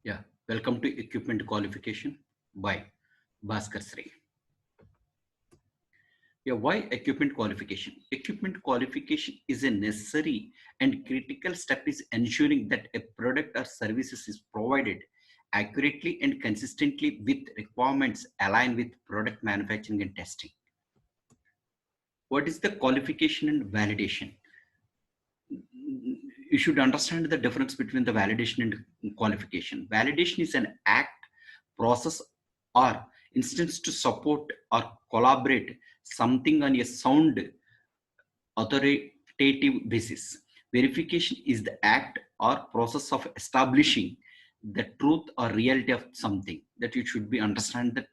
Yeah, welcome to Equipment Qualification by Bhaskarsri. Yeah, why equipment qualification? Equipment qualification is a necessary and critical step is ensuring that a product or services is provided accurately and consistently with requirements aligned with product manufacturing and testing. What is the qualification and validation? You should understand the difference between the validation and qualification. Validation is an act, process, or instance to support or collaborate something on a sound authoritative basis. Verification is the act or process of establishing the truth or reality of something. That you should be understand the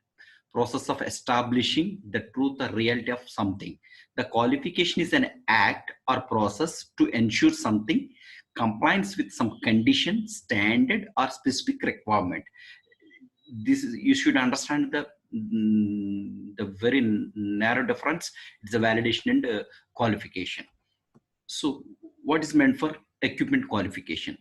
process of establishing the truth or reality of something. The qualification is an act or process to ensure something compliance with some condition, standard, or specific requirement. This is, you should understand the very narrow difference. It's a validation and qualification. So what is meant for equipment qualification?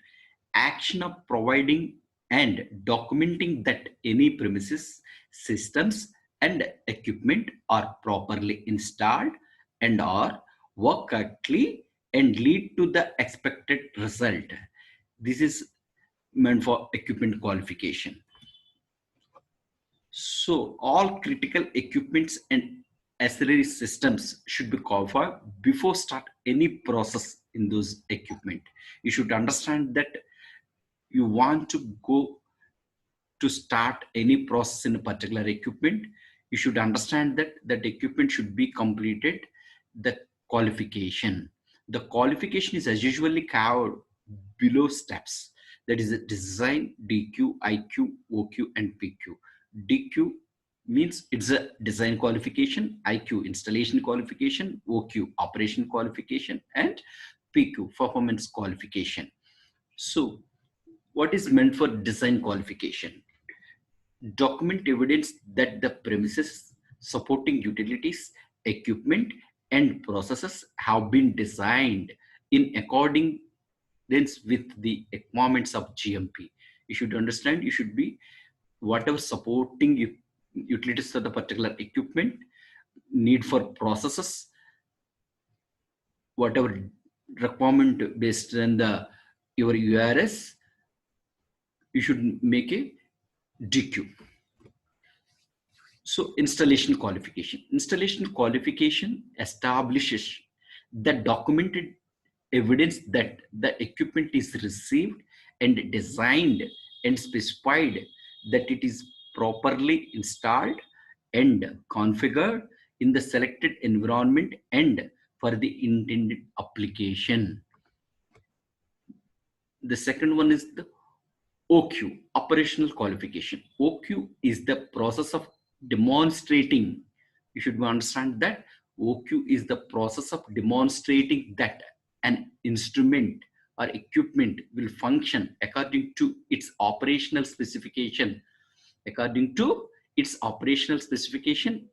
Action of providing and documenting that any premises, systems, and equipment are properly installed and are work correctly and lead to the expected result. This is meant for equipment qualification. So all critical equipments and ancillary systems should be qualified before start any process in those equipment. You should understand that you want to go to start any process in a particular equipment. You should understand that that equipment should be completed the qualification. The qualification is as usually covered below steps. That is a design, DQ, IQ, OQ, and PQ. DQ means it's a design qualification, IQ installation qualification, OQ operation qualification, and PQ performance qualification. So what is meant for design qualification? Document evidence that the premises, supporting utilities, equipment, and processes have been designed in accordance with the requirements of GMP. You should understand, you should be whatever supporting utilities for the particular equipment, need for processes, whatever requirement based on the your URS, you should make a DQ. So installation qualification. Installation qualification establishes the documented evidence that the equipment is received and designed and specified, that it is properly installed and configured in the selected environment and for the intended application. The second one is the OQ, operational qualification. OQ is the process of demonstrating. You should understand that OQ is the process of demonstrating that an instrument or equipment will function according to its operational specification,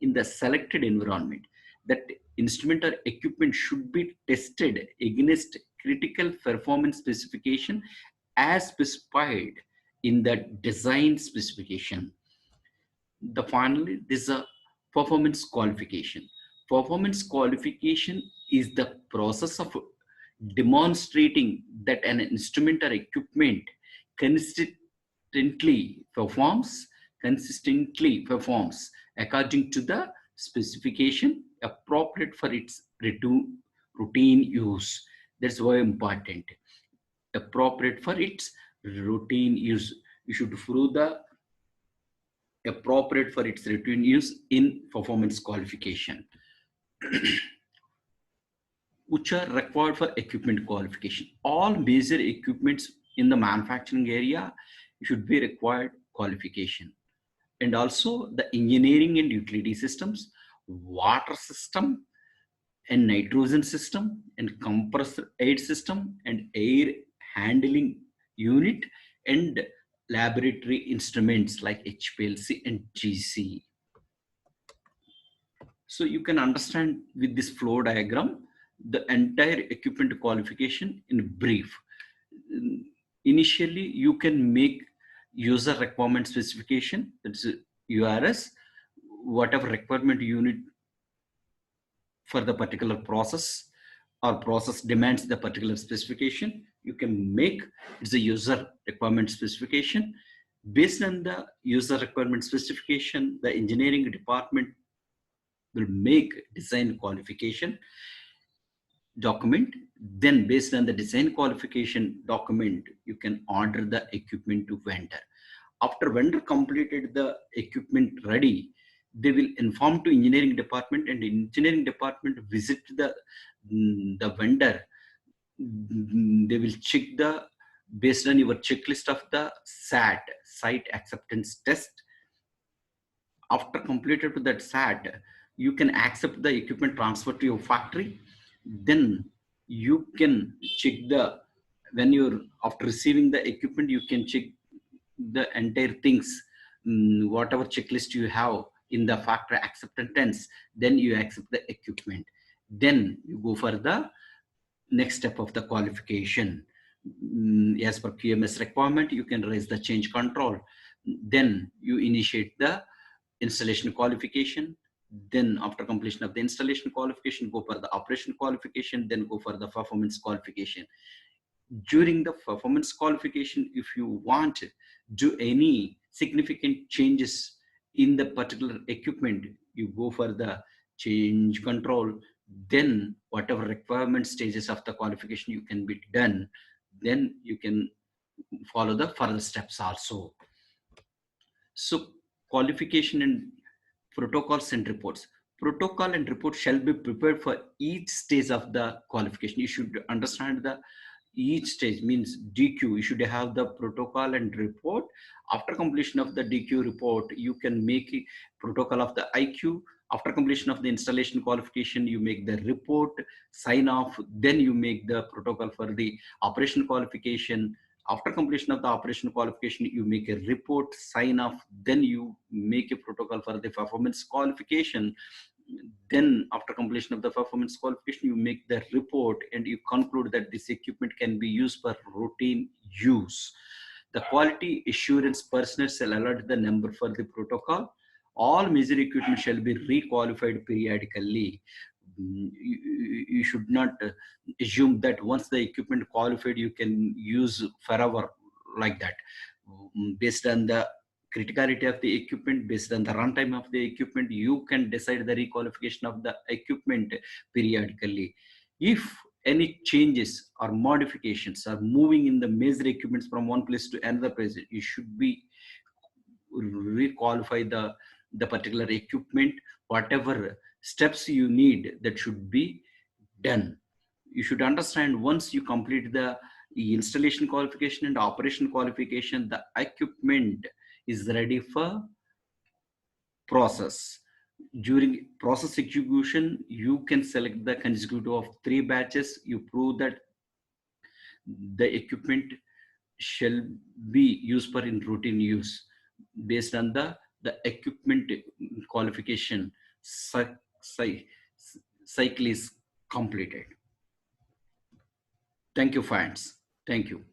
in the selected environment. That instrument or equipment should be tested against critical performance specification as specified in the design specification. The finally, this is a performance qualification. Performance qualification is the process of demonstrating that an instrument or equipment consistently performs according to the specification appropriate for its routine use. That's very important. Appropriate for its routine use. You should prove the appropriate for its routine use in performance qualification. Which are required for equipment qualification. All major equipments in the manufacturing area should be required qualification. And also the engineering and utility systems, water system and nitrogen system and compressor air system and air handling unit and laboratory instruments like HPLC and GC. So you can understand with this flow diagram the entire equipment qualification in brief. Initially, you can make user requirement specification, that's URS, whatever requirement you need for the particular process or process demands the particular specification, you can make it's a user requirement specification. Based on the user requirement specification, the engineering department will make design qualification document. Then based on the design qualification document, you can order the equipment to vendor. After vendor completed the equipment ready, they will inform to engineering department, and engineering department visit the vendor. They will check the, based on your checklist of the SAT, site acceptance test. After completed to that SAT, you can accept the equipment transfer to your factory. Then you can check the, when you're after receiving the equipment, you can check the entire things, whatever checklist you have in the factory acceptance. Then you accept the equipment. Then you go for the next step of the qualification. As per QMS requirement, you can raise the change control. Then you initiate the installation qualification. Then after completion of the installation qualification, go for the operation qualification, then go for the performance qualification. During the performance qualification, if you want to do any significant changes in the particular equipment, you go for the change control. Then whatever requirement stages of the qualification you can be done, then you can follow the further steps also. So qualification and protocols and reports. Protocol and report shall be prepared for each stage of the qualification. You should understand the each stage means DQ. You should have the protocol and report. After completion of the DQ report, you can make a protocol of the IQ. After completion of the installation qualification, you make the report, sign off. Then you make the protocol for the operation qualification. After completion of the operation qualification, you make a report, sign off. Then you make a protocol for the performance qualification. Then after completion of the performance qualification, you make the report and you conclude that this equipment can be used for routine use. The quality assurance personnel shall alert the number for the protocol. All major equipment shall be requalified periodically. You should not assume that once the equipment qualified, you can use forever like that. Based on the criticality of the equipment, based on the runtime of the equipment, you can decide the requalification of the equipment periodically. If any changes or modifications are moving in the major equipments from one place to another place, you should be requalify the particular equipment. Whatever steps you need, that should be done. You should understand, once you complete the installation qualification and operation qualification, the equipment is ready for process. During process execution, you can select the consecutive of 3 batches. You prove that the equipment shall be used for in routine use. Based on the equipment qualification cycle is completed. Thank you, friends. Thank you.